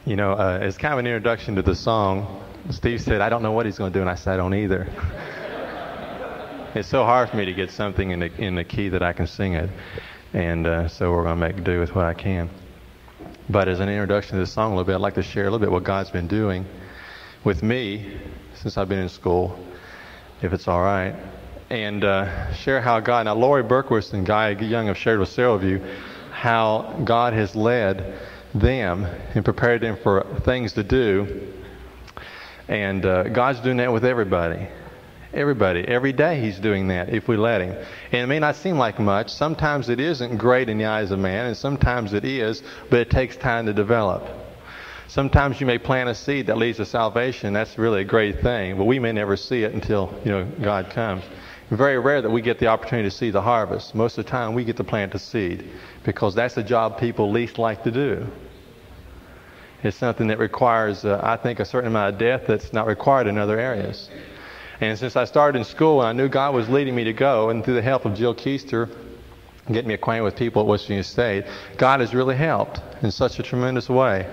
You know, it's kind of an introduction to the song. Steve said, I don't know what he's going to do, and I said, I don't either. It's so hard for me to get something in the key that I can sing it. And so we're going to make do with what I can. But as an introduction to the song a little bit, I'd like to share a little bit what God's been doing with me since I've been in school, if it's all right. And share how God, now Lori Berquist and Guy Young have shared with several of you how God has led them and prepared them for things to do. And God's doing that with everybody. Everybody. Every day He's doing that if we let Him. And it may not seem like much. Sometimes it isn't great in the eyes of man, and sometimes it is, but it takes time to develop. Sometimes you may plant a seed that leads to salvation. That's really a great thing, but we may never see it until God comes. It's very rare that we get the opportunity to see the harvest. Most of the time we get to plant the seed because that's the job people least like to do. It's something that requires, I think, a certain amount of depth that's not required in other areas. And since I started in school and I knew God was leading me to go, and through the help of Jill Keister, getting me acquainted with people at West Virginia State, God has really helped in such a tremendous way.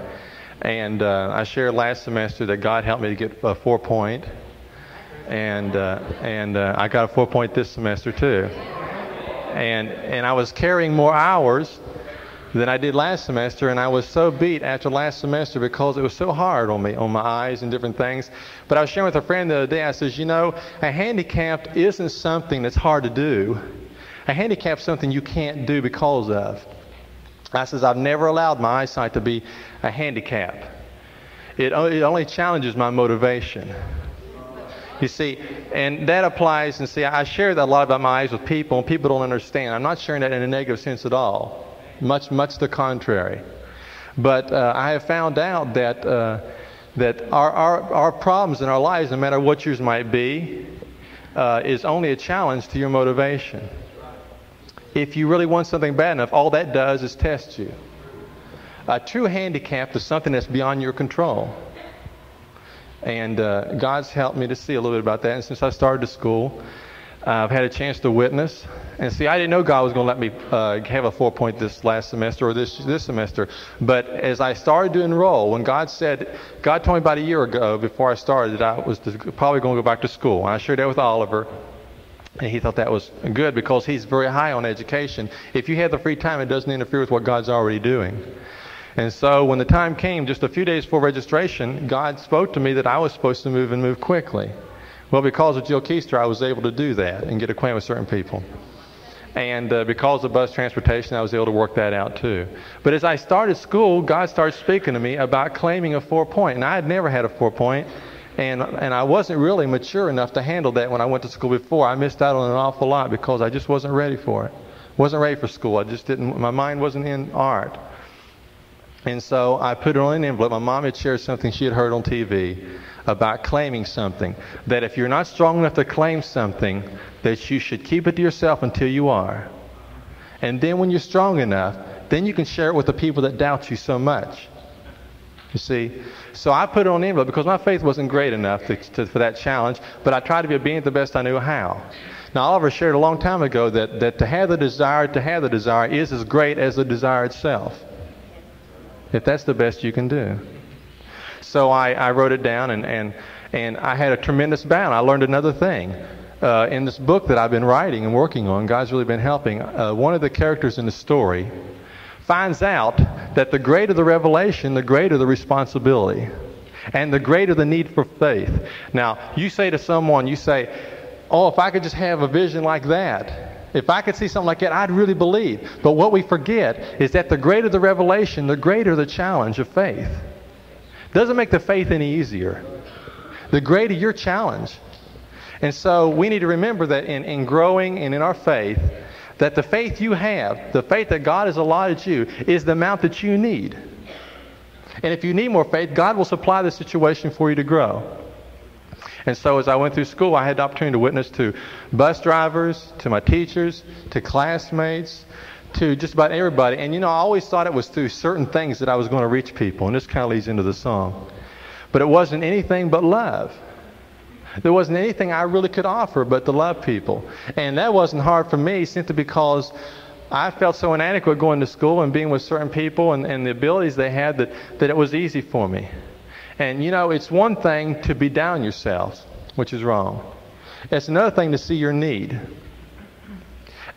And I shared last semester that God helped me to get a 4-point, and I got a 4-point this semester too. And I was carrying more hours than I did last semester, and I was so beat after last semester because it was so hard on me, on my eyes and different things. But I was sharing with a friend the other day, I says, a handicap isn't something that's hard to do. A handicap's something you can't do because of. I says, I've never allowed my eyesight to be a handicap. It only challenges my motivation. You see, and that applies, and see, I share that a lot about my eyes with people, and people don't understand. I'm not sharing that in a negative sense at all. Much the contrary. But I have found out that our problems in our lives, no matter what yours might be, is only a challenge to your motivation. If you really want something bad enough, all that does is test you. A true handicap is something that's beyond your control. And God's helped me to see a little bit about that. And since I started school, I've had a chance to witness. And see, I didn't know God was going to let me have a 4-point this last semester or this semester. But as I started to enroll, when God told me about a year ago before I started that I was probably going to go back to school. And I shared that with Oliver. And he thought that was good because he's very high on education. If you have the free time, it doesn't interfere with what God's already doing. And so when the time came, just a few days before registration, God spoke to me that I was supposed to move quickly. Well, because of Jill Keister, I was able to do that and get acquainted with certain people. And because of bus transportation, I was able to work that out too. But as I started school, God started speaking to me about claiming a 4-point. And I had never had a 4-point, and I wasn't really mature enough to handle that when I went to school before. I missed out on an awful lot because I just wasn't ready for it. Wasn't ready for school. My mind wasn't in art. And so I put it on an envelope. My mom had shared something she had heard on TV about claiming something. That if you're not strong enough to claim something, that you should keep it to yourself until you are. And then when you're strong enough, then you can share it with the people that doubt you so much. You see? So I put it on the envelope because my faith wasn't great enough for that challenge, but I tried to be obedient the best I knew how. Now, Oliver shared a long time ago that to have the desire is as great as the desire itself. If that's the best you can do. So I wrote it down, and I had a tremendous battle. I learned another thing. In this book that I've been writing and working on, God's really been helping. One of the characters in the story finds out that the greater the revelation, the greater the responsibility, and the greater the need for faith. Now, you say to someone, oh, if I could just have a vision like that, if I could see something like that, I'd really believe. But what we forget is that the greater the revelation, the greater the challenge of faith. Doesn't make the faith any easier. The greater your challenge. And so we need to remember that in growing and in our faith, that the faith you have, the faith that God has allotted you, is the amount that you need. And if you need more faith, God will supply the situation for you to grow. And so as I went through school, I had the opportunity to witness to bus drivers, to my teachers, to classmates, to just about everybody. And I always thought it was through certain things that I was going to reach people. And this kind of leads into the song. But it wasn't anything but love. There wasn't anything I really could offer but to love people. And that wasn't hard for me simply because I felt so inadequate going to school and being with certain people and the abilities they had that it was easy for me. And you know, it's one thing to be down yourselves, which is wrong. It's another thing to see your need.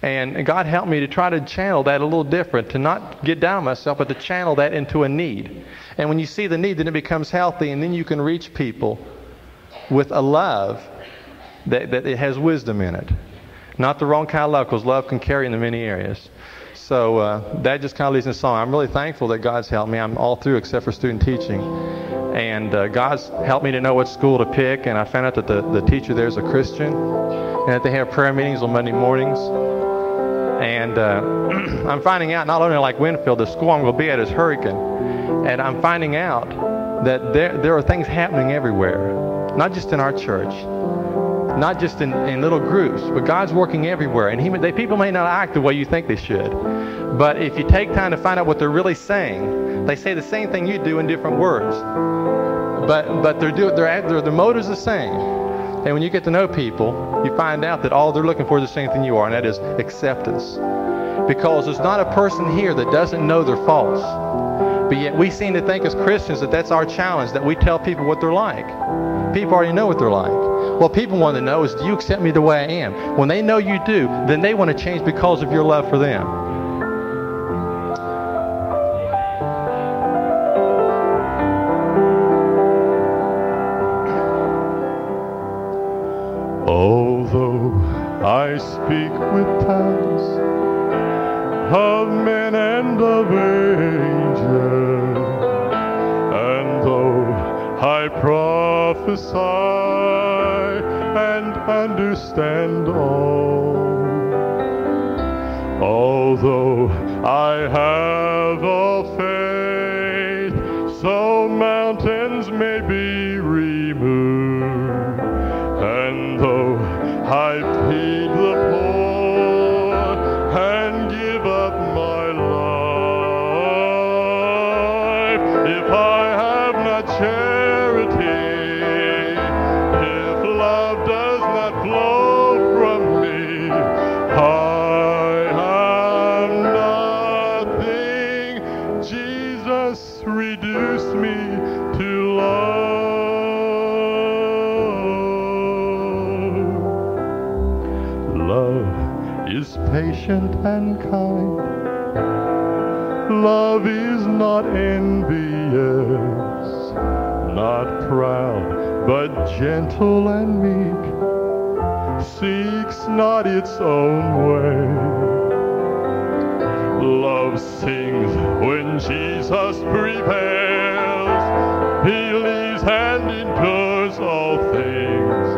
And God helped me to try to channel that a little different, to not get down myself, but to channel that into a need. And when you see the need, then it becomes healthy, and then you can reach people with a love that it has wisdom in it. Not the wrong kind of love, because love can carry into many areas. So that just kind of leads in the song. I'm really thankful that God's helped me. I'm all through except for student teaching. And God's helped me to know what school to pick, and I found out that the teacher there is a Christian, and that they have prayer meetings on Monday mornings. And I'm finding out, not only like Winfield, the school I'm going to be at is Hurricane, and I'm finding out that there are things happening everywhere, not just in our church, not just in little groups, but God's working everywhere. And people may not act the way you think they should, but if you take time to find out what they're really saying, they say the same thing you do in different words, but their motives the same. And when you get to know people, you find out that all they're looking for is the same thing you are, and that is acceptance. Because there's not a person here that doesn't know their faults. But yet we seem to think as Christians that that's our challenge, that we tell people what they're like. People already know what they're like. What people want to know is, do you accept me the way I am? When they know you do, then they want to change because of your love for them. Although I speak with tongues of men and of angels, and though I prophesy and understand all, although I have all faith, so mountains may be removed, and though I feed the poor and give up my life, if I have not charity, if love does not flow from me, I am nothing. Jesus, reduce me to love. Love is patient and kind. Love is not envious, not proud, but gentle and meek, seeks not its own way. Love sings when Jesus prevails. He leaves and endures all things.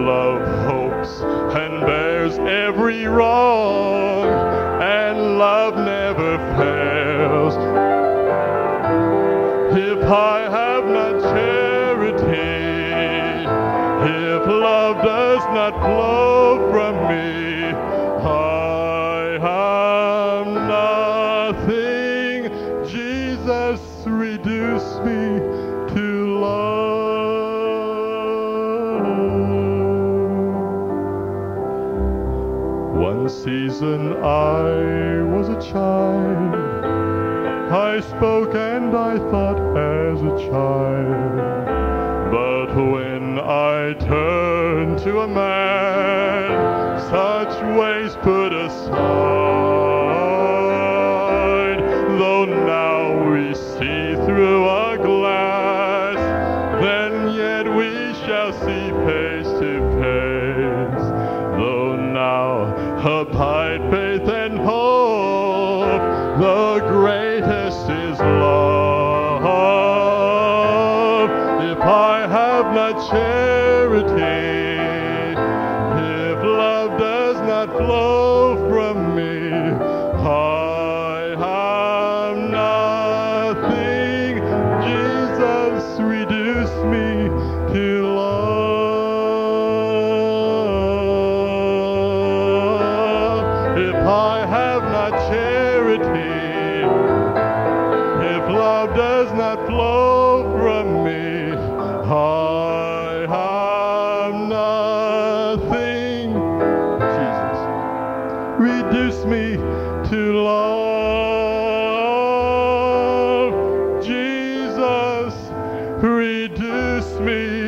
Love hopes and bears every wrong, and love never fails. If I have not charity, if love does not flow from me, I am nothing. Jesus, reduce me to love. One season I was a child. I spoke and I thought as a child. But when I turned to a man, such ways put aside. Though now we see through a glass, then yet we shall see face to face. Though now abide faith and hope, the greatest is love. If I have not charity, if love does not flow from me, I am nothing. Jesus, reduce me to love. If I have not charity, if love does not flow from me, I am nothing. Jesus, reduce me reduce me